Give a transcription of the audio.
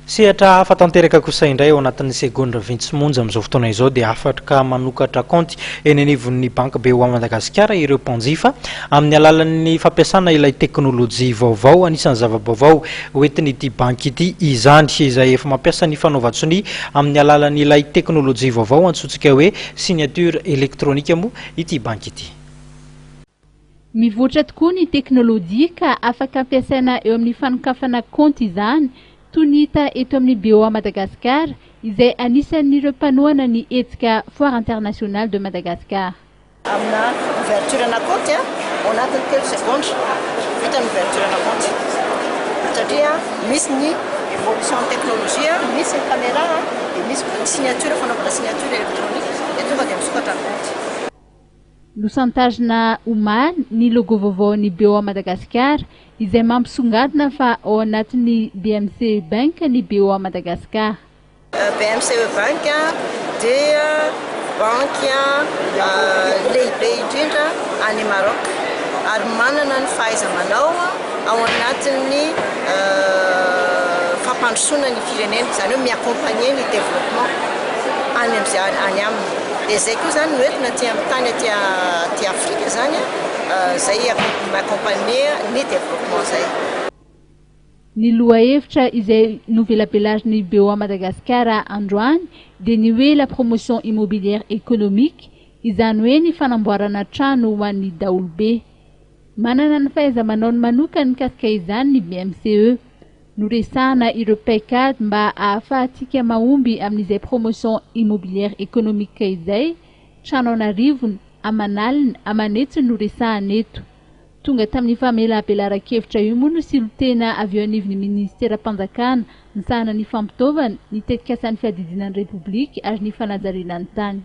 Sehatra hafa tanteraka kosa indray ao anatin'ny segondra vintsimonja amin'izao fotoana izao dia afaka manokatra kaonty eny anivon'ny banque BOA Madagasikara ireo mpanjifa amin'ny alalan'ny fampiasana ilay teknôlôjia vaovao anisan'ny zava-baovao hoentiny ity banque ity izany izay efa mampiasa ny fanaovan-tsony amin'ny alalan'ny ilay teknôlôjia vaovao antsointsika hoe signature électronique moa ity banque ity. Mivoatra tokoa ny teknôlôjia ka afaka ampiasaina eo amin'ny fanokafana kaonty izany toy ny hita eto amin'ny BOA Madagasikara izay anisan'ireo mpanohana ny hetsika foire internationale de Madagascar. Amina ouverture na compte ao anatin'ny 3 secondes vita ny ouverture na compte satria misy ny évolution teknôlôjia, misy ny caméra dia misy signature fanaovana signature électronique dia tonga dia misokatra ny compte. Nosantazona omaly ny logo vaovao ny BOA Madagasikara izay mampisongadina fa ao anatin'ny BMC Bank ny BOA Madagasikara. BMC Bank dia banky lehibe indrindra any Maroc ary manana ny fahaiza-manao ao anatin'ny fampandrosoana ny firenena izany hoe mi-accompagner ny développement any aminy. Dia zay koa zany noentina tany aty Afrika zany zay accompagner ny développement zay. Ny lohahevitra izay novelabelazin'ny BOA Madagasikara androany dia ny hoe la promotion immobilière économique izany hoe ny fanamboarana trano ho an'ny daolobe. Manana ny fahaiza-manaony manokana mikasika izany ny BMCE. Noresahana ireo paikady mba ahafahantsika mahomby amin'izay promotion immobilière économique izay trano anarivony amanalina amanetsy noresahana eto. Tonga tamin'ny famelabelaran-kevitra io moa no silotena avy eo anivon'ny ministera-mpanjakana ny sahana ny fampitaovana ny tetikasan'ny fiadidinan'ny repoblika ary ny fanajarinany tany.